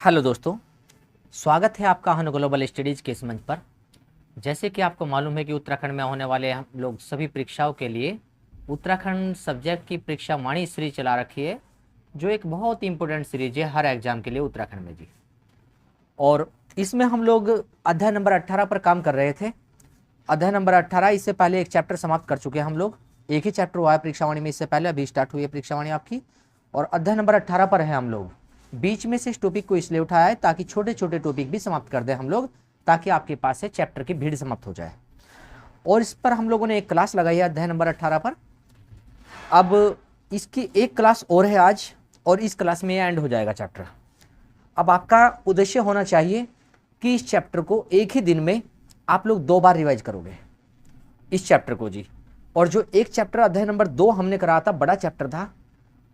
Hello दोस्तों, स्वागत है आपका हन ग्लोबल स्टडीज के इस मंच पर। जैसे कि आपको मालूम है कि उत्तराखंड में होने वाले हम लोग सभी परीक्षाओं के लिए उत्तराखंड सब्जेक्ट की परीक्षा वाणी सीरीज चला रखी है, जो एक बहुत ही इंपॉर्टेंट सीरीज है हर एग्जाम के लिए उत्तराखंड में जी। और इसमें हम लोग अध्याय नंबर 18 पर काम कर रहे थे। अध्याय नंबर 18, इससे पहले एक चैप्टर समाप्त कर चुके हैं हम लोग। एक ही चैप्टर हुआ है परीक्षा वाणी में, इससे पहले अभी स्टार्ट हुई है परीक्षा वाणी आपकी। और अध्याय नंबर 18 पर है हम लोग। बीच में से इस टॉपिक को इसलिए उठाया है ताकि छोटे छोटे टॉपिक भी समाप्त कर दें हम लोग, ताकि आपके पास से चैप्टर की भीड़ समाप्त हो जाए। और इस पर हम लोगों ने एक क्लास लगाई है अध्याय नंबर 18 पर। अब इसकी एक क्लास और है आज, और इस क्लास में एंड हो जाएगा चैप्टर। अब आपका उद्देश्य होना चाहिए कि इस चैप्टर को एक ही दिन में आप लोग 2 बार रिवाइज करोगे इस चैप्टर को जी। और जो एक चैप्टर अध्याय नंबर 2 हमने करा था, बड़ा चैप्टर था,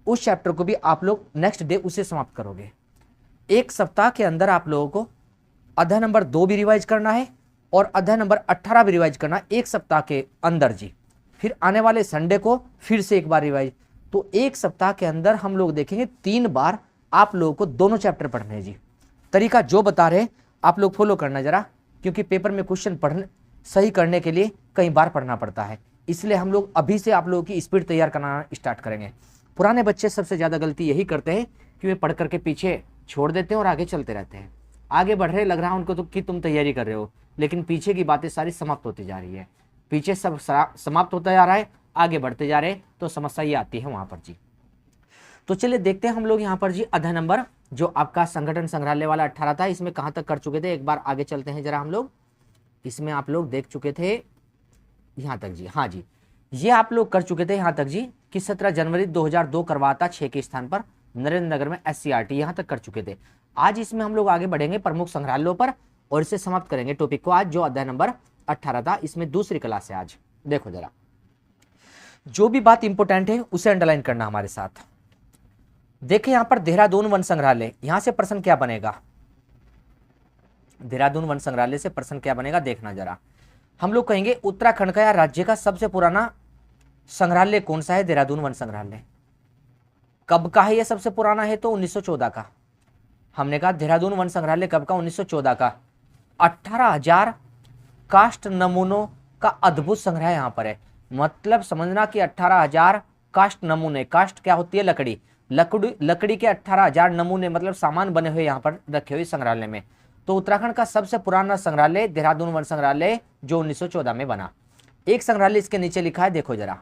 उस चैप्टर को भी आप लोग नेक्स्ट डे उसे समाप्त करोगे। एक सप्ताह के अंदर आप लोगों को अध्याय नंबर 2 भी रिवाइज करना है और अध्याय नंबर 18 भी रिवाइज करना है, एक सप्ताह के अंदर जी। फिर आने वाले संडे को फिर से एक बार रिवाइज। तो एक सप्ताह के अंदर हम लोग देखेंगे 3 बार आप लोगों को दोनों चैप्टर पढ़ने हैं जी। तरीका जो बता रहे आप लोग फॉलो करना जरा, क्योंकि पेपर में क्वेश्चन पढ़ने सही करने के लिए कई बार पढ़ना पड़ता है। इसलिए हम लोग अभी से आप लोगों की स्पीड तैयार करना स्टार्ट करेंगे। पुराने बच्चे सबसे ज़्यादा गलती यही करते हैं कि वे पढ़ करके पीछे छोड़ देते हैं और आगे चलते रहते हैं। आगे बढ़ रहे लग रहा है उनको तो कि तुम तैयारी कर रहे हो, लेकिन पीछे की बातें सारी समाप्त होती जा रही है। पीछे सब समाप्त होता जा रहा है, आगे बढ़ते जा रहे हैं, तो समस्या ये आती है वहाँ पर जी। तो चलिए देखते हैं हम लोग यहाँ पर जी अध्याय नंबर जो आपका संगठन संग्रहालय वाला 18 था, इसमें कहाँ तक कर चुके थे। एक बार आगे चलते हैं जरा हम लोग। इसमें आप लोग देख चुके थे यहाँ तक जी। हाँ जी, ये आप लोग कर चुके थे यहाँ तक जी कि 17 जनवरी 2002 करवाता 6 के स्थान पर नरेंद्र नगर में SCRT, यहाँ तक कर चुके थे। आज इसमें हम लोग आगे बढ़ेंगे प्रमुख संग्रहालयों पर और इसे समाप्त करेंगे टॉपिक को आज, जो अध्याय नंबर 18 था। इसमें दूसरी क्लास है आज। देखो जरा, जो भी बात इंपोर्टेंट है उसे अंडरलाइन करना हमारे साथ। देखिए यहाँ पर देहरादून वन संग्रहालय, यहां से प्रश्न क्या बनेगा। देहरादून वन संग्रहालय से प्रश्न क्या बनेगा देखना जरा। हम लोग कहेंगे उत्तराखंड का या राज्य का सबसे पुराना संग्रहालय कौन सा है। देहरादून वन संग्रहालय कब का है, यह सबसे पुराना है तो 1914 का। हमने कहा देहरादून वन संग्रहालय कब का, 1914 का। 18,000 काष्ठ नमूनों का अद्भुत संग्रह यहाँ पर है। मतलब समझना कि 18,000 काष्ठ नमूने, काष्ठ क्या होती है, लकड़ी, लकड़ी के 18,000 नमूने मतलब सामान बने हुए यहाँ पर रखे हुए संग्रहालय में। तो उत्तराखंड का सबसे पुराना संग्रहालय देहरादून वन संग्रहालय, जो 1914 में बना। एक संग्रहालय इसके नीचे लिखा है, देखो जरा।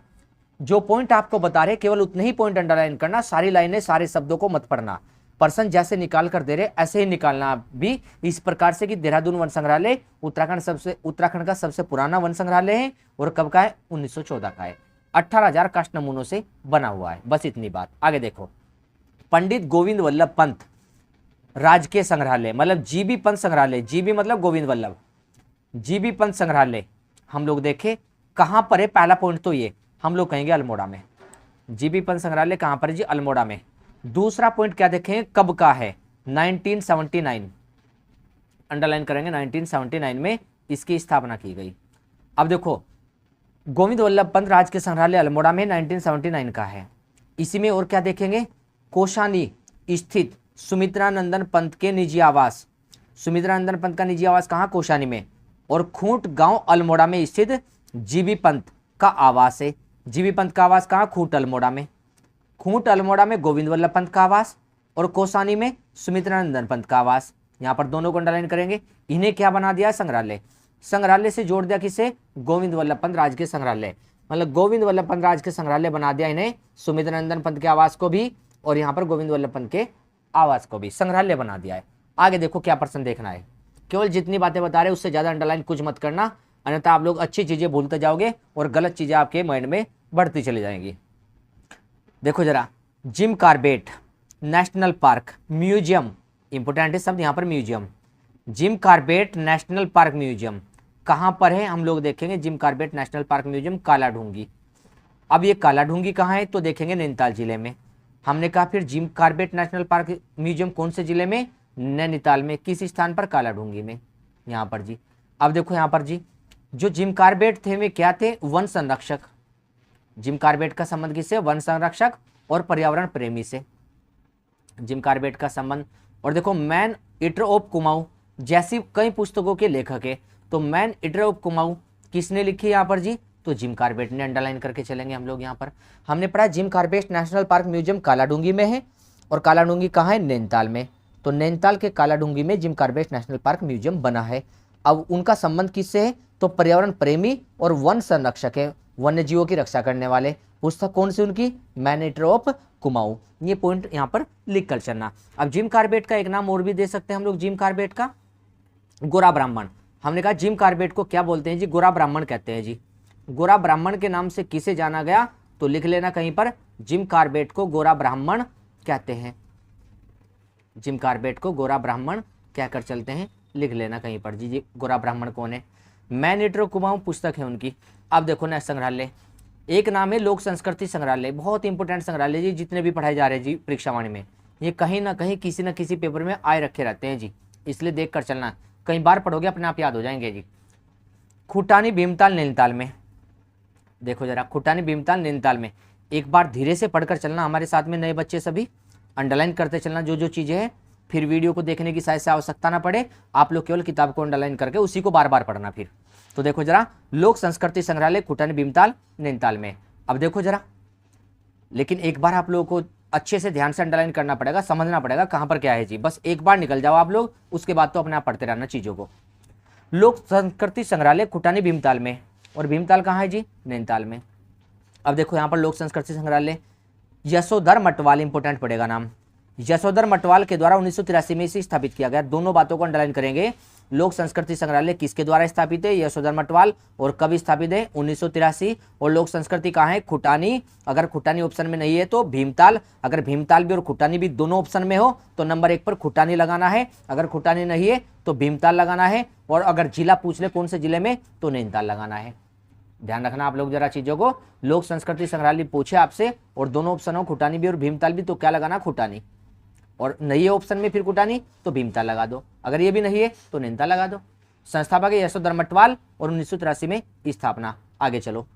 जो पॉइंट आपको बता रहे केवल उतने ही पॉइंट अंडरलाइन करना, सारी लाइनें सारे शब्दों को मत पढ़ना। पर्सन जैसे निकाल कर दे रहे ऐसे ही निकालना भी, इस प्रकार से कि देहरादून वन संग्रहालय उत्तराखंड का सबसे पुराना वन संग्रहालय है और कब का है, 1914 का है। 18,000 काष्ठ नमूनों से बना हुआ है। बस इतनी बात। आगे देखो, पंडित गोविंद वल्लभ पंत राजकीय संग्रहालय, मतलब जीबी पंत संग्रहालय, जीबी मतलब गोविंद वल्लभ, जीबी पंत संग्रहालय हम लोग देखे कहां पर है। पहला पॉइंट तो ये हम लोग कहेंगे अल्मोड़ा में। जीबी पंत संग्रहालय कहां पर है जी, अल्मोड़ा में। दूसरा पॉइंट क्या देखें, कब का है, 1979, अंडरलाइन करेंगे, 1979 में इसकी स्थापना की गई। अब देखो, गोविंद वल्लभ पंत राजकीय संग्रहालय अल्मोड़ा में 1979 का है। इसी में और क्या देखेंगे, कोशानी स्थित सुमित्रानंदन पंत के निजी आवास। सुमित्रानंदन पंत का निजी आवास कहाँ, कोशानी में। और खूंट गांव अल्मोड़ा में स्थित जीबी पंत का आवास है। जीबी पंत का आवास कहाँ, खूंट अल्मोड़ा में। खूंट अल्मोड़ा में गोविंद वल्लभ पंत का आवास और कोसानी में सुमित्रानंदन पंत का आवास। यहाँ पर दोनों को अंडरलाइन करेंगे। इन्हें क्या बना दिया, संग्रहालय। संग्रहालय से जोड़ दिया किसे, गोविंद वल्लभ पंत राजकीय संग्रहालय, मतलब गोविंद वल्लभ पंत राजकीय संग्रहालय बना दिया इन्हें, सुमित्रानंदन पंत के आवास को भी और यहाँ पर गोविंद वल्लभ पंत के आवास को भी संग्रहालय बना दिया है। आगे देखो क्या प्रश्न देखना है। केवल जितनी बातें बता रहे उससे ज्यादा अंडरलाइन कुछ मत करना, अन्यथा आप लोग अच्छी चीजें भूलते जाओगे और गलत चीजें आपके माइंड में बढ़ती चली जाएंगी। देखो जरा, Jim Corbett national park museum, important है शब्द यहाँ पर museum. Jim Corbett national park museum कहाँ पर है, हम लोग देखेंगे। Jim Corbett national park museum Kaladhungi. अब ये कालाढूंगी कहाँ है तो देखेंगे नैनीताल जिले में। हमने कहा फिर Jim Corbett national park museum कौन से जिले में, नैनीताल में। किस स्थान पर, कालाढूंगी में, यहाँ पर जी। अब देखो यहाँ पर जी, जो जिम कार्बेट थे वे क्या थे, वन संरक्षक। जिम कार्बेट का संबंध किससे, वन संरक्षक और पर्यावरण प्रेमी से। जिम कार्बेट का संबंध और देखो मैन ईटर ऑफ कुमाऊं जैसी कई पुस्तकों के लेखक है। तो मैन ईटर ऑफ कुमाऊं किसने लिखी यहाँ पर जी? तो जिम कार्बेट ने। अंडरलाइन करके चलेंगे हम लोग। यहाँ पर हमने पढ़ा Jim Corbett national park museum Kaladhungi में है, और कालाडूंगी कहाँ है? नैनीताल में। तो नैनीताल के कालाडूंगी में Jim Corbett national park museum बना है। अब उनका संबंध किससे है? तो पर्यावरण प्रेमी और वन संरक्षक है, वन्य जीवों की रक्षा करने वाले। पुस्तक कौन सी उनकी? Man eater of Kumaon. ये पॉइंट यहाँ पर लिख कर चलना। अब जिम कार्बेट का एक नाम और भी दे सकते हैं हम लोग, जिम कार्बेट का गोरा ब्राह्मण। हमने कहा जिम कार्बेट को क्या बोलते हैं जी? गोरा ब्राह्मण कहते हैं जी। गोरा ब्राह्मण के नाम से किसे जाना गया? तो लिख लेना कहीं पर, जिम कार्बेट को गोरा ब्राह्मण कहते हैं। जिम कार्बेट को गोरा ब्राह्मण कहकर चलते हैं, लिख लेना कहीं पर जी गोरा ब्राह्मण कौन है। मैन ईटर ऑफ कुमाऊं पुस्तक है उनकी। अब देखो ना संग्रहालय, एक नाम है लोक संस्कृति संग्रहालय, बहुत इंपॉर्टेंट संग्रहालय जी, जितने भी पढ़ाए जा रहे हैं जी परीक्षावाणी में, ये कहीं ना कहीं किसी न किसी पेपर में आए रखे रहते हैं जी, इसलिए देख कर चलना, कई बार पढ़ोगे अपने आप याद हो जाएंगे जी। खुटानी भीमताल नैनीताल में, देखो जरा खुटानी भीमताल नैनीताल में, एक बार धीरे से पढ़कर चलना, हमारे साथ में नए बच्चे सभी अंडरलाइन करते चलना जो जो चीज़ें हैं, फिर वीडियो को देखने की शायद से आवश्यकता ना पड़े, आप लोग केवल किताब को अंडरलाइन करके उसी को बार बार पढ़ना फिर। तो देखो जरा लोक संस्कृति संग्रहालय खुटानी भीमताल नैनीताल में। अब देखो जरा, लेकिन एक बार आप लोगों को अच्छे से ध्यान से अंडरलाइन करना पड़ेगा, समझना पड़ेगा कहाँ पर क्या है जी, बस एक बार निकल जाओ आप लोग, उसके बाद तो अपने आप पढ़ते रहना चीज़ों को। लोक संस्कृति संग्रहालय खुटानी भीमताल में, और भीमताल कहाँ है जी? नैनीताल में। अब देखो यहाँ पर लोक संस्कृति संग्रहालय यशोधर मटवाल, इंपोर्टेंट पड़ेगा नाम, यशोधर मटवाल के द्वारा 1983 में इसे स्थापित किया गया। दोनों बातों को अंडरलाइन करेंगे, लोक संस्कृति संग्रहालय किसके द्वारा स्थापित है? यशोधर मटवाल, और कब स्थापित है? 1983। और लोक संस्कृति कहाँ है? खुटानी, अगर खुटानी ऑप्शन में नहीं है तो भीमताल, अगर भीमताल भी और खुटानी भी दोनों ऑप्शन में हो तो नंबर 1 पर खुटानी लगाना है, अगर खुटानी नहीं है तो भीमताल लगाना है, और अगर जिला पूछ ले कौन से जिले में तो नैनीताल लगाना है। ध्यान रखना आप लोग जरा चीजों को, लोक संस्कृति संग्रहालय पूछे आपसे और दोनों ऑप्शन हो खुटानी भी और भीमताल भी, तो क्या लगाना? खुटानी, और नहीं है ऑप्शन में फिर खुटानी तो भीमताल लगा दो, अगर ये भी नहीं है तो नैनीताल लगा दो। संस्थापक है यशोधर मटवाल और 1983 में स्थापना। आगे चलो,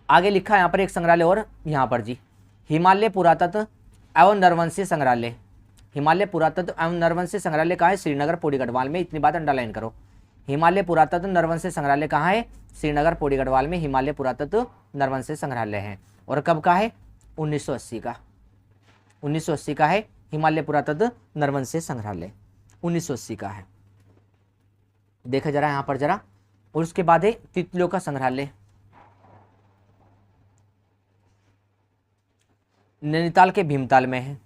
आगे लिखा है यहाँ पर एक संग्रहालय और यहाँ पर जी, हिमालय पुरातत्व एवं नरवंशीय संग्रहालय। हिमालय पुरातत्व एवं नरवंशीय संग्रहालय कहाँ है? श्रीनगर पौड़ी गढ़वाल में। इतनी बात अंडरलाइन करो, हिमालय पुरातत्व नरवंशीय संग्रहालय कहाँ है? श्रीनगर पौड़ी गढ़वाल में हिमालय पुरातत्व नरवंशीय संग्रहालय है। और कब का है? 1980 का, 1980 का है हिमालय पुरातत्व नरवंशीय संग्रहालय, 1980 का है। देखा जरा यहाँ पर जरा, और उसके बाद है तितलियों का संग्रहालय, नैनीताल के भीमताल में है।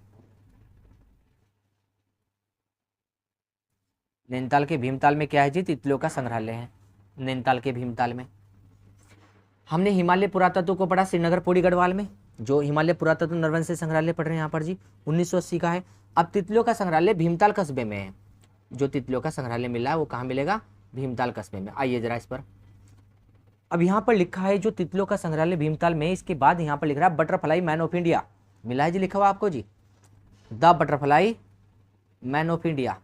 नैनीताल के भीमताल में क्या है जी? तितलियों का संग्रहालय है नैनीताल के भीमताल में। हमने हिमालय पुरातत्व को पढ़ा श्रीनगर पौड़ी गढ़वाल में, जो हिमालय पुरातत्व नरवंशीय संग्रहालय पढ़ रहे हैं यहाँ पर जी, 1980 का है। अब तितलियों का संग्रहालय भीमताल कस्बे में है, जो तितलियों का संग्रहालय मिला है वो कहाँ मिलेगा? भीमताल कस्बे में। आइए जरा इस पर, अब यहाँ पर लिखा है जो तितलियों का संग्रहालय भीमताल में, इसके बाद यहाँ पर लिख रहा है बटरफ्लाई मैन ऑफ इंडिया, मिला है जी लिखा हुआ आपको G, the butterfly man of India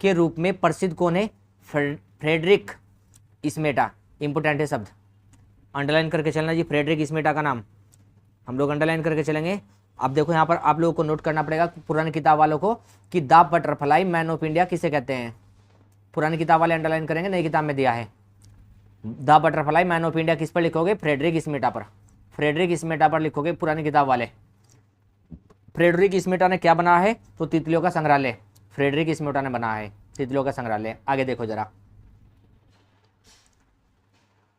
के रूप में प्रसिद्ध कौन है? फ्रेडरिक स्मेटा। इंपोर्टेंट है शब्द, अंडरलाइन करके चलना जी, फ्रेडरिक स्मेटा का नाम हम लोग अंडरलाइन करके चलेंगे। अब देखो यहाँ पर आप लोगों को नोट करना पड़ेगा पुरानी किताब वालों को कि the butterfly man of India किसे कहते हैं। पुरानी किताब वाले अंडरलाइन करेंगे, नई किताब में दिया है the butterfly man of India किस पर लिखोगे? फ्रेडरिक स्मेटा पर, फ्रेडरिक स्मेटा पर लिखोगे पुरानी किताब वाले। फ्रेडरिक स्मेटा ने क्या बना है? तो तितलियों का संग्रहालय, फ्रेडरिक स्मेटा ने बना है तितलियों का संग्रहालय। आगे देखो जरा,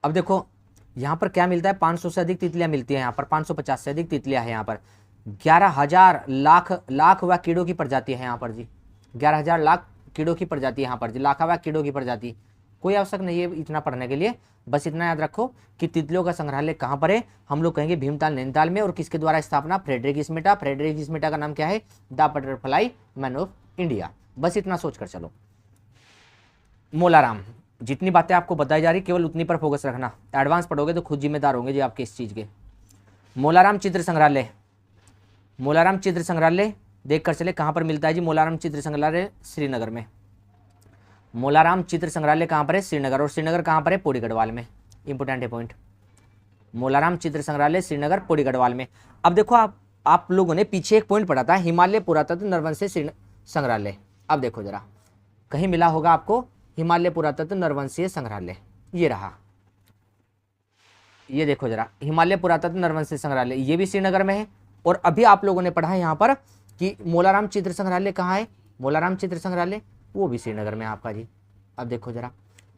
अब देखो यहाँ पर क्या मिलता है? 500 से अधिक तितलियां मिलती है यहाँ पर, 550 से अधिक तितलियां हैं यहाँ पर, 11,000 लाख व कीड़ों की प्रजाति है यहाँ पर जी, 11,000 लाख कीड़ों की प्रजाति यहाँ पर जी, लाख व कीड़ों की प्रजाति। कोई आवश्यक नहीं है इतना पढ़ने के लिए, बस इतना याद रखो कि तितलियों का संग्रहालय कहाँ पर है? हम लोग कहेंगे भीमताल नैनीताल में, और किसके द्वारा स्थापना? फ्रेडरिक स्मेटा। फ्रेडरिक स्मेटा का नाम क्या है? The butterfly man of India. बस इतना सोच कर चलो। मोलाराम, जितनी बातें आपको बताई जा रही केवल उतनी पर फोकस रखना, एडवांस पढ़ोगे तो खुद जिम्मेदार होंगे जी आपके इस चीज़ के। मोलाराम चित्र संग्रहालय, मोलाराम चित्र संग्रहालय देख कर चले कहाँ पर मिलता है जी? मोलाराम चित्र संग्रहालय श्रीनगर में। मोलाराम चित्र संग्रहालय कहाँ पर है? श्रीनगर। और श्रीनगर कहाँ पर है? पौड़ी गढ़वाल में। इंपोर्टेंट है पॉइंट, मोलाराम चित्र संग्रहालय श्रीनगर पौड़ी गढ़वाल में। अब देखो आप लोगों ने पीछे एक पॉइंट पढ़ा था, हिमालय पुरातत्व नरवंशीय संग्रहालय। अब देखो जरा, कहीं मिला होगा आपको हिमालय पुरातत्व नरवंशीय संग्रहालय, ये रहा, ये देखो जरा हिमालय पुरातत्व नरवंशीय संग्रहालय, ये भी श्रीनगर में है। और अभी आप लोगों ने पढ़ा है यहाँ पर कि मोलाराम चित्र संग्रहालय कहाँ है, मोलाराम चित्र संग्रहालय वो भी श्रीनगर में है आपका जी। अब देखो जरा,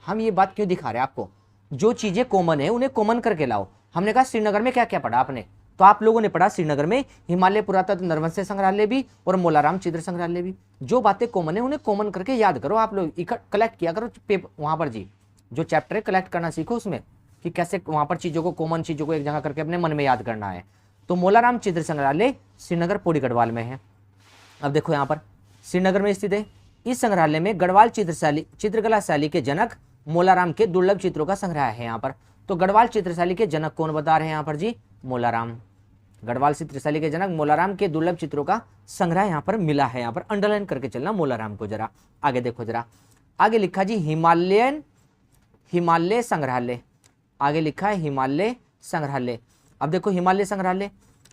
हम ये बात क्यों दिखा रहे हैं आपको, जो चीजें कॉमन है उन्हें कॉमन करके लाओ। हमने कहा श्रीनगर में क्या क्या पढ़ा आपने, तो आप लोगों ने पढ़ा श्रीनगर में हिमालय पुरातत्व नरवंशीय संग्रहालय भी और मोलाराम चित्र संग्रहालय भी। जो बातें कॉमन है उन्हें कॉमन करके याद करो, आप लोग कलेक्ट किया करो पेपर वहां पर जी, जो चैप्टर है कलेक्ट करना सीखो उसमें कि कैसे वहां पर चीजों को, कॉमन चीजों को एक जगह करके अपने मन में याद करना है। तो मोलाराम चित्र संग्रहालय श्रीनगर पौड़ी गढ़वाल में है। अब देखो यहाँ पर श्रीनगर में स्थित है। इस संग्रहालय में गढ़वाल चित्रकला शैली के जनक मोलाराम के दुर्लभ चित्रों का संग्रह है यहाँ पर। तो गढ़वाल चित्रशैली के जनक कौन बता रहे हैं यहाँ पर जी, मोलाराम। गढ़वाल चित्रशैली के जनक मोलाराम के दुर्लभ चित्रों का संग्रह यहाँ पर मिला है, यहाँ पर अंडरलाइन करके चलना मोलाराम को जरा। आगे देखो जरा, आगे लिखा जी हिमालय संग्रहालय, आगे लिखा है हिमालय संग्रहालय। अब देखो हिमालय संग्रहालय,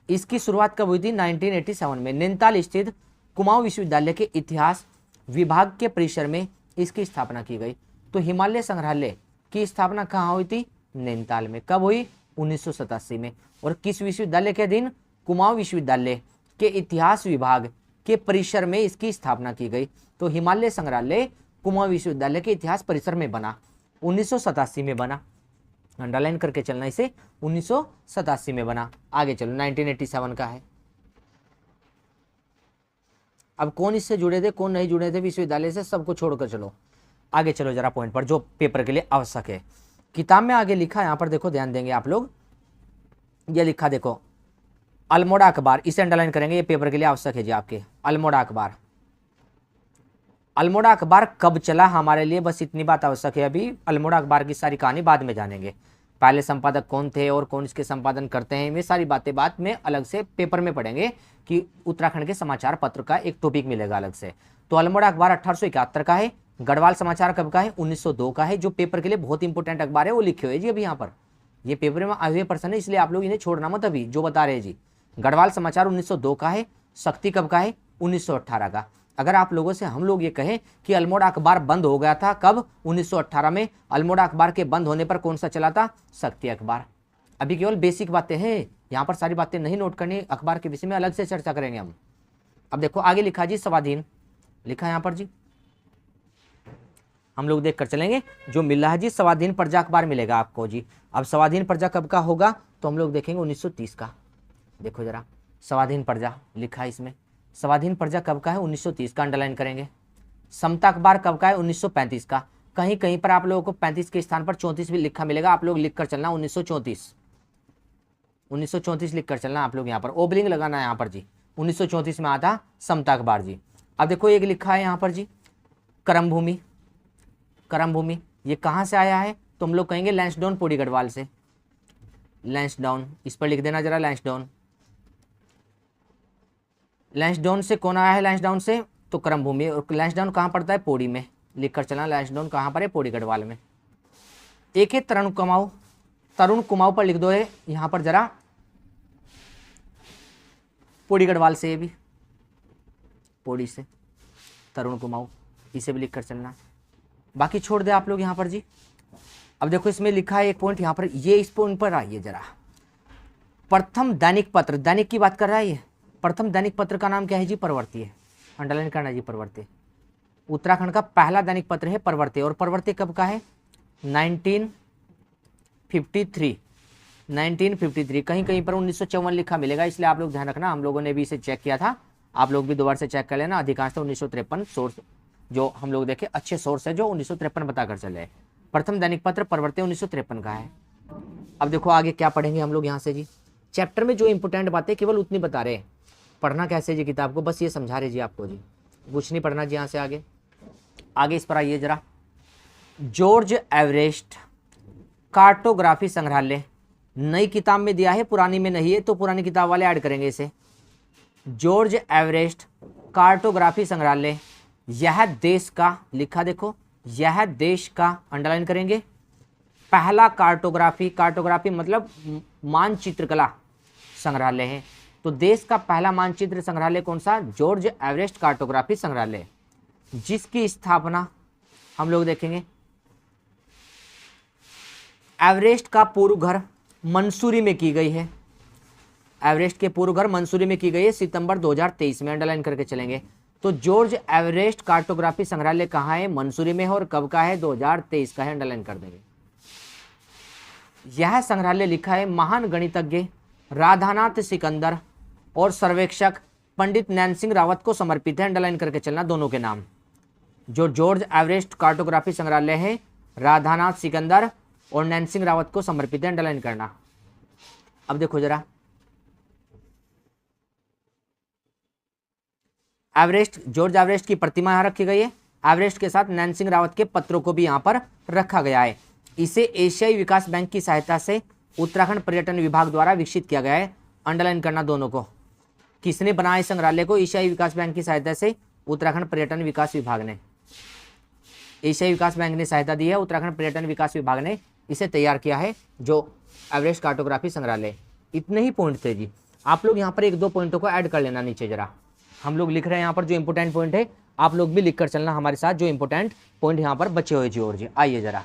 इसकी शुरुआत कब हुई थी, 1987 में नैनीताल स्थित कुमाऊं विश्वविद्यालय के इतिहास विभाग के परिसर में इसकी स्थापना की गई। तो हिमालय संग्रहालय की स्थापना कहाँ हुई थी, नैनीताल में। कब हुई, 1987 में। और किस विश्वविद्यालय के दिन, कुमाऊं विश्वविद्यालय के इतिहास विभाग के परिसर में इसकी स्थापना की गई। तो हिमालय संग्रहालय कुमाऊं विश्वविद्यालय के इतिहास परिसर में बना, 1987 में बना, अंडरलाइन करके चलना इसे, 1987 में बना। आगे चलो, 1987 का है। अब कौन इससे जुड़े थे कौन नहीं जुड़े थे विश्वविद्यालय से, सबको छोड़कर चलो आगे चलो जरा पॉइंट पर जो पेपर के लिए आवश्यक है। किताब में आगे लिखा है, यहाँ पर देखो ध्यान देंगे आप लोग, ये लिखा देखो अल्मोड़ा अखबार, इसे अंडरलाइन करेंगे, ये पेपर के लिए आवश्यक है जी आपके। अल्मोड़ा अखबार, अल्मोड़ा अखबार कब चला हमारे लिए, बस इतनी बात आवश्यक है अभी। अल्मोड़ा अखबार की सारी कहानी बाद में जानेंगे, पहले संपादक कौन थे और कौन इसके संपादन करते हैं, ये सारी बातें बाद में अलग से पेपर में पढ़ेंगे कि उत्तराखंड के समाचार पत्र का एक टॉपिक मिलेगा अलग से। तो अल्मोड़ा अखबार 1871 का है। गढ़वाल समाचार कब का है, 1902 का है। जो पेपर के लिए बहुत इंपॉर्टेंट अखबार है वो लिखे हुए जी अभी यहाँ पर, ये पेपर में आए हुए पर्सन है, इसलिए आप लोग इन्हें छोड़ना मत अभी जो बता रहे हैं जी। गढ़वाल समाचार 1902 का है। शक्ति कब का है, 1918 का। अगर आप लोगों से हम लोग ये कहें कि अल्मोड़ा अखबार बंद हो गया था कब, 1918 में, अल्मोड़ा अखबार के बंद होने पर कौन सा चला था, शक्ति अखबार। अभी केवल बेसिक बातें हैं, यहाँ पर सारी बातें नहीं नोट करनी, अखबार के विषय में अलग से चर्चा करेंगे हम। अब देखो आगे लिखा जी स्वाधीन, लिखा है यहाँ पर जी, हम लोग देख कर चलेंगे जो मिल रहा है जी। स्वाधीन प्रजा अखबार मिलेगा आपको जी। अब स्वाधीन प्रजा कब का होगा, तो हम लोग देखेंगे 1930 का। देखो जरा स्वाधीन प्रजा लिखा है इसमें, स्वाधीन प्रजा कब का है, 1930 का, अंडरलाइन करेंगे। समता अखबार कब का है, 1935 का। कहीं कहीं पर आप लोगों को 35 के स्थान पर 34 भी लिखा मिलेगा, आप लोग लिख कर चलना 1934 लिख कर चलना आप लोग, यहाँ पर ओबलिंग लगाना है यहाँ पर जी। 1934 में आता समता अखबार जी। अब देखो एक लिखा है यहाँ पर जी कर्मभूमि, कर्मभूमि ये कहाँ से आया है, तो हम लोग कहेंगे लैंसडाउन पौड़ी गढ़वाल से, लैंसडाउन, इस पर लिख देना जरा लैंसडाउन। लैंसडाउन से कौन आया है, लैंसडाउन से तो कर्मभूमि। और लैंसडाउन कहाँ पड़ता है, पौड़ी में, लिख कर चलना लैंसडाउन कहाँ पर है, पौड़ी गढ़वाल में। एक है तरुण कुमाऊं, तरुण कुमाऊं पर लिख दो है यहाँ पर जरा, पौड़ी गढ़वाल से, ये भी पौड़ी से तरुण कुमाऊं, इसे भी लिख कर चलना, बाकी छोड़ दे आप लोग यहाँ पर जी। अब देखो इसमें लिखा है एक पॉइंट यहाँ पर, ये इस पॉइंट पर आइए जरा, प्रथम दैनिक पत्र, दैनिक की बात कर रहा है ये। प्रथम दैनिक पत्र का नाम क्या है जी, प्रवृत्ति है, अंडरलाइन करना जी प्रवृत्ति। उत्तराखंड का पहला दैनिक पत्र है प्रवृत्ति, और प्रवृत्ति कब का है, 1953, कहीं कहीं पर 1954 लिखा मिलेगा, इसलिए आप लोग ध्यान रखना, हम लोगों ने भी इसे चेक किया था, आप लोग भी दोबारा से चेक कर लेना। अधिकांश 1953 सोर्स जो हम लोग देखे अच्छे सोर्स है जो 1953 बताकर चले। प्रथम दैनिक पत्र प्रवृत्ति 1953 का है। अब देखो आगे क्या पढ़ेंगे हम लोग यहाँ से जी, चैप्टर में जो इंपोर्टेंट बातें केवल उतनी बता रहे हैं, पढ़ना कैसे जी किताब को, बस ये समझा रहे जी आपको जी, कुछ नहीं पढ़ना जी यहाँ से आगे। आगे इस पर आइए जरा, जॉर्ज एवरेस्ट कार्टोग्राफी संग्रहालय, नई किताब में दिया है पुरानी में नहीं है, तो पुरानी किताब वाले ऐड करेंगे इसे। जॉर्ज एवरेस्ट कार्टोग्राफी संग्रहालय, यह देश का, लिखा देखो यह देश का, अंडरलाइन करेंगे, पहला कार्टोग्राफी, कार्टोग्राफी मतलब मानचित्रकला संग्रहालय है। तो देश का पहला मानचित्र संग्रहालय कौन सा? जॉर्ज एवरेस्ट कार्टोग्राफी संग्रहालय, जिसकी स्थापना हम लोग देखेंगे एवरेस्ट का पूर्व घर मंसूरी में की गई है। एवरेस्ट के पूर्व घर मंसूरी में की गई है, सितंबर 2023 में। अंडरलाइन करके चलेंगे। तो जॉर्ज एवरेस्ट कार्टोग्राफी संग्रहालय कहाँ है? मंसूरी में है। और कब का है? 2023 का है। अंडरलाइन कर देंगे। यह संग्रहालय लिखा है महान गणितज्ञ राधानाथ सिकंदर और सर्वेक्षक पंडित नैन सिंह रावत को समर्पित है। अंडरलाइन करके चलना दोनों के नाम। जो जॉर्ज एवरेस्ट कार्टोग्राफी संग्रहालय है राधानाथ सिकंदर और नैन सिंह रावत को समर्पित है। अंडरलाइन करना। अब देखो जरा, एवरेस्ट, जॉर्ज एवरेस्ट की प्रतिमा यहां रखी गई है। एवरेस्ट के साथ नैन सिंह रावत के पत्रों को भी यहां पर रखा गया है। इसे एशियाई विकास बैंक की सहायता से उत्तराखंड पर्यटन विभाग द्वारा विकसित किया गया है। अंडरलाइन करना दोनों को। किसने बनाया इस संग्रहालय को? एशियाई विकास बैंक की सहायता से उत्तराखंड पर्यटन विकास विभाग ने। एशियाई विकास बैंक ने सहायता दी है, उत्तराखंड पर्यटन विकास विभाग ने इसे तैयार किया है, जो एवरेस्ट कार्टोग्राफी संग्रहालय। इतने ही पॉइंट थे जी। आप लोग यहाँ पर एक दो पॉइंटों को ऐड कर लेना नीचे जरा। हम लोग लिख रहे हैं यहाँ पर जो इंपोर्टेंट पॉइंट है, आप लोग भी लिख कर चलना हमारे साथ, जो इंपोर्टेंट पॉइंट यहाँ पर बचे हुए जी। और जी आइए जरा,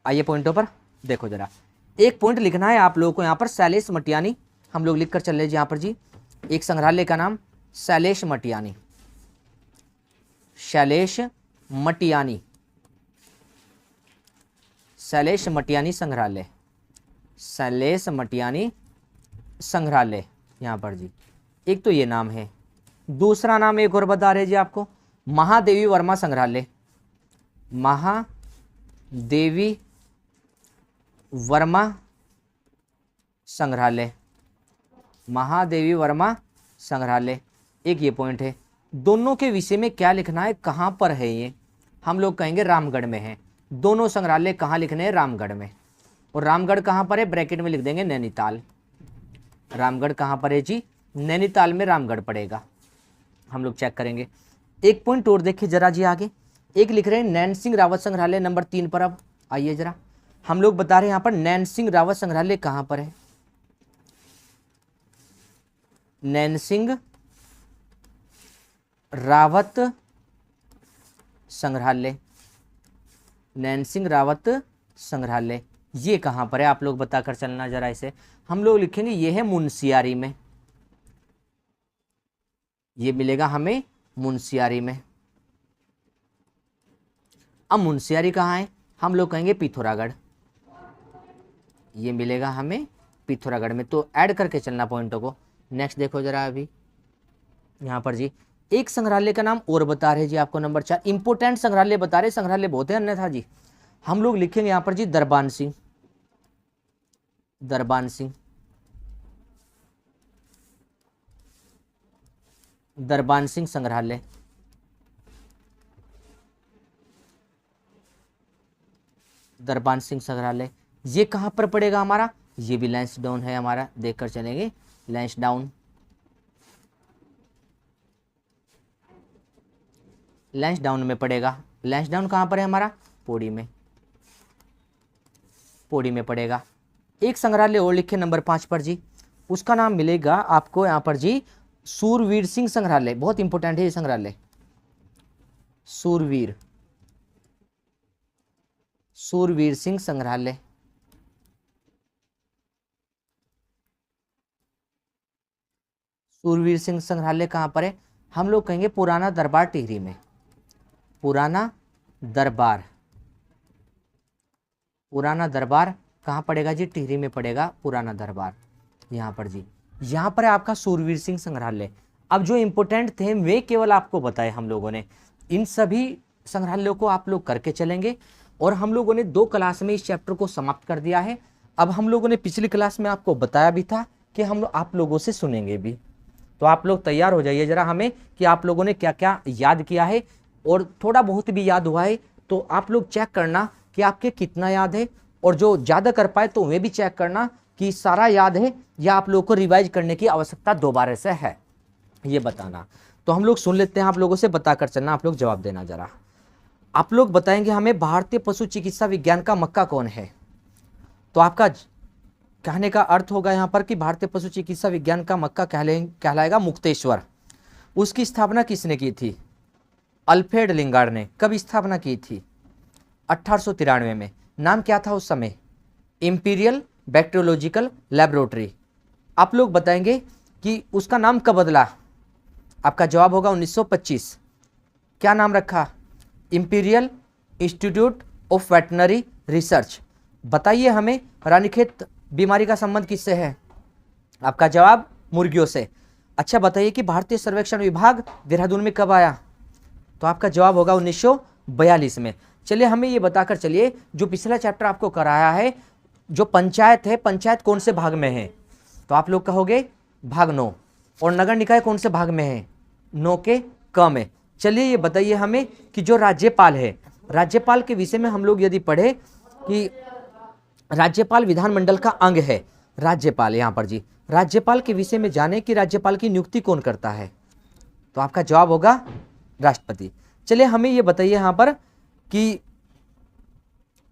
आइए पॉइंटों पर देखो जरा। एक पॉइंट लिखना है आप लोगों को यहाँ पर, शैलेश मटियानी। हम लोग लिख कर चल रहे यहाँ पर जी। एक संग्रहालय का नाम शैलेश मटियानी, शैलेश मटियानी, शैलेश मटियानी संग्रहालय, शैलेश मटियानी संग्रहालय यहाँ पर जी। एक तो ये नाम है। दूसरा नाम एक और बता रहे जी आपको, महादेवी वर्मा संग्रहालय, महादेवी वर्मा संग्रहालय, महादेवी वर्मा संग्रहालय। एक ये पॉइंट है। दोनों के विषय में क्या लिखना है, कहाँ पर है ये? हम लोग कहेंगे रामगढ़ में है। दोनों संग्रहालय कहाँ लिखने हैं? रामगढ़ में। और रामगढ़ कहाँ पर है? ब्रैकेट में लिख देंगे नैनीताल। रामगढ़ कहाँ पर है जी? नैनीताल में रामगढ़ पड़ेगा। हम लोग चेक करेंगे। एक पॉइंट और देखिए जरा जी आगे। एक लिख रहे हैं नैन सिंह रावत संग्रहालय नंबर 3 पर। अब आइए जरा, हम लोग बता रहे हैं यहाँ पर नैन सिंह रावत संग्रहालय कहाँ पर है? नैन सिंह रावत संग्रहालय, नैन सिंह रावत संग्रहालय ये कहाँ पर है? आप लोग बताकर चलना जरा इसे। हम लोग लिखेंगे ये है मुंशियारी में। ये मिलेगा हमें मुंशियारी में। अब मुंशियारी कहाँ है? हम लोग कहेंगे पिथौरागढ़। ये मिलेगा हमें पिथौरागढ़ में। तो ऐड करके चलना पॉइंटों को। नेक्स्ट देखो जरा अभी यहाँ पर जी, एक संग्रहालय का नाम और बता रहे जी आपको नंबर 4। इंपोर्टेंट संग्रहालय बता रहे, संग्रहालय बहुत है अन्यथा जी। हम लोग लिखेंगे यहाँ पर जी दरबान सिंह, दरबान सिंह, दरबान सिंह संग्रहालय, दरबान सिंह संग्रहालय। ये कहाँ पर पड़ेगा हमारा? ये भी लैंसडाउन है हमारा, देखकर चलेंगे। लैंसडाउन, लैंसडाउन में पड़ेगा। लैंसडाउन कहाँ पर है हमारा? पौड़ी में, पौड़ी में पड़ेगा। एक संग्रहालय और लिखे नंबर 5 पर जी, उसका नाम मिलेगा आपको यहाँ पर जी सूरवीर सिंह संग्रहालय। बहुत इंपॉर्टेंट है ये संग्रहालय, सूरवीर, सूरवीर सिंह संग्रहालय। सूरवीर सिंह संग्रहालय कहाँ पर है? हम लोग कहेंगे पुराना दरबार टिहरी में। पुराना दरबार, पुराना दरबार कहाँ पड़ेगा जी? टिहरी में पड़ेगा पुराना दरबार यहाँ पर जी। यहाँ पर है आपका सूरवीर सिंह संग्रहालय। अब जो इंपोर्टेंट थे वे केवल आपको बताए हम लोगों ने। इन सभी संग्रहालयों को आप लोग करके चलेंगे। और हम लोगों ने 2 क्लास में इस चैप्टर को समाप्त कर दिया है। अब हम लोगों ने पिछली क्लास में आपको बताया भी था कि हम आप लोगों से सुनेंगे भी। तो आप लोग तैयार हो जाइए जरा हमें कि आप लोगों ने क्या क्या याद किया है, और थोड़ा बहुत भी याद हुआ है तो आप लोग चेक करना कि आपके कितना याद है, और जो ज़्यादा कर पाए तो वे भी चेक करना कि सारा याद है या आप लोगों को रिवाइज करने की आवश्यकता दोबारा से है, ये बताना। तो हम लोग सुन लेते हैं आप लोगों से, बताकर चलना, आप लोग जवाब देना जरा। आप लोग बताएंगे हमें भारतीय पशु चिकित्सा विज्ञान का मक्का कौन है? तो आपका कहने का अर्थ होगा यहाँ पर कि भारतीय पशु चिकित्सा विज्ञान का मक्का कहलाएगा मुक्तेश्वर। उसकी स्थापना किसने की थी? अल्फ्रेड लिंगार्ड ने। कब स्थापना की थी? 1893 में। नाम क्या था उस समय? Imperial bacteriological laboratory. आप लोग बताएंगे कि उसका नाम कब बदला? आपका जवाब होगा 1925। क्या नाम रखा? Imperial institute of veterinary research. बताइए हमें, रानीखेत बीमारी का संबंध किससे है? आपका जवाब मुर्गियों से। अच्छा बताइए कि भारतीय सर्वेक्षण विभाग देहरादून में कब आया? तो आपका जवाब होगा 1942 में। चलिए हमें ये बताकर चलिए, जो पिछला चैप्टर आपको कराया है, जो पंचायत है, पंचायत कौन से भाग में है? तो आप लोग कहोगे भाग 9। और नगर निकाय कौन से भाग में है? 9 के क में। चलिए ये बताइए हमें कि जो राज्यपाल है, राज्यपाल के विषय में हम लोग यदि पढ़े कि राज्यपाल विधानमंडल का अंग है। राज्यपाल, यहाँ पर जी राज्यपाल के विषय में जाने कि राज्यपाल की नियुक्ति कौन करता है? तो आपका जवाब होगा राष्ट्रपति। चलिए हमें ये बताइए यहाँ पर कि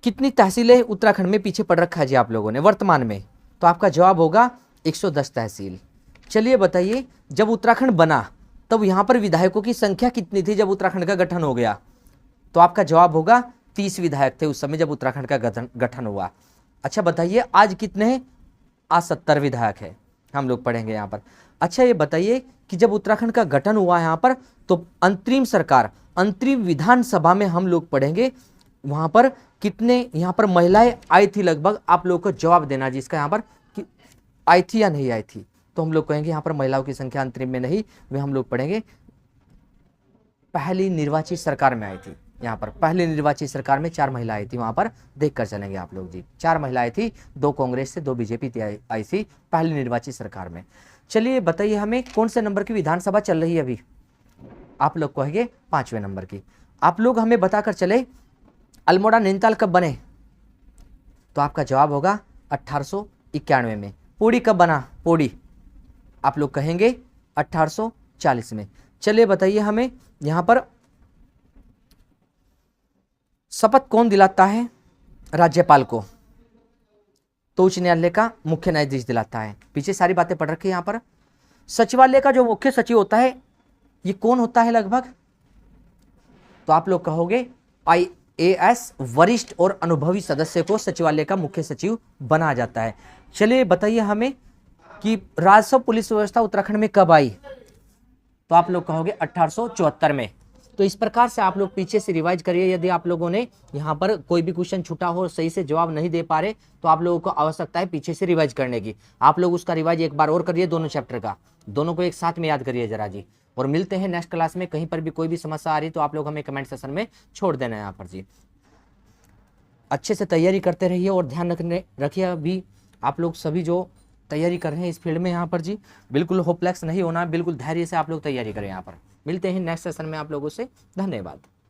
कितनी तहसीलें उत्तराखंड में पीछे पड़ रखा है जी आप लोगों ने वर्तमान में? तो आपका जवाब होगा 110 तहसील। चलिए बताइए, जब उत्तराखंड बना तब यहाँ पर विधायकों की संख्या कितनी थी जब उत्तराखंड का गठन हो गया? तो आपका जवाब होगा 30 विधायक थे उस समय जब उत्तराखंड का गठन हुआ। अच्छा बताइए आज कितने हैं? आज 70 विधायक है, हम लोग पढ़ेंगे यहाँ पर। अच्छा ये बताइए कि जब उत्तराखंड का गठन हुआ यहाँ पर, तो अंतरिम सरकार, अंतरिम विधानसभा में हम लोग पढ़ेंगे वहाँ पर कितने यहाँ पर महिलाएं आई थी लगभग। आप लोग को जवाब देना जी इसका यहाँ पर कि आई थी या नहीं आई थी। तो हम लोग कहेंगे यहाँ पर महिलाओं की संख्या अंतरिम में नहीं, वे हम लोग पढ़ेंगे पहली निर्वाचित सरकार में आई थी। यहाँ पर पहली निर्वाचित सरकार में 4 महिला आई थी, वहां पर देख कर चलेंगे आप लोग जी। 4 महिलाएं थी, 2 कांग्रेस से, 2 बीजेपी आई थी पहली निर्वाचित सरकार में। चलिए बताइए हमें कौन से नंबर की विधानसभा चल रही है अभी? आप लोग कहेंगे 5वें नंबर की। आप लोग हमें बताकर चले अल्मोड़ा नैनीताल कब बने? तो आपका जवाब होगा 1891 में। पौड़ी कब बना? पौड़ी आप लोग कहेंगे 1840 में। चलिए बताइए हमें यहाँ पर शपथ कौन दिलाता है राज्यपाल को? तो उच्च न्यायालय का मुख्य न्यायाधीश दिलाता है। पीछे सारी बातें पढ़ रखी है यहाँ पर। सचिवालय का जो मुख्य सचिव होता है ये कौन होता है लगभग? तो आप लोग कहोगे IAS वरिष्ठ और अनुभवी सदस्य को सचिवालय का मुख्य सचिव बनाया जाता है। चलिए बताइए हमें कि राजस्व पुलिस व्यवस्था उत्तराखंड में कब आई? तो आप लोग कहोगे 1874 में। तो इस प्रकार से आप लोग पीछे से रिवाइज करिए। यदि आप लोगों ने यहाँ पर कोई भी क्वेश्चन छूटा हो, सही से जवाब नहीं दे पा रहे, तो आप लोगों को आवश्यकता है पीछे से रिवाइज करने की। आप लोग उसका रिवाइज एक बार और करिए, दोनों चैप्टर का, दोनों को एक साथ में याद करिए जरा जी। और मिलते हैं नेक्स्ट क्लास में। कहीं पर भी कोई भी समस्या आ रही तो आप लोग हमें कमेंट सेक्शन में छोड़ देना है यहाँ पर जी। अच्छे से तैयारी करते रहिए और ध्यान रखिए अभी आप लोग सभी जो तैयारी कर रहे हैं इस फील्ड में यहाँ पर जी, बिल्कुल होपलेस नहीं होना, बिल्कुल धैर्य से आप लोग तैयारी करें यहाँ पर। मिलते हैं नेक्स्ट सेशन में आप लोगों से। धन्यवाद।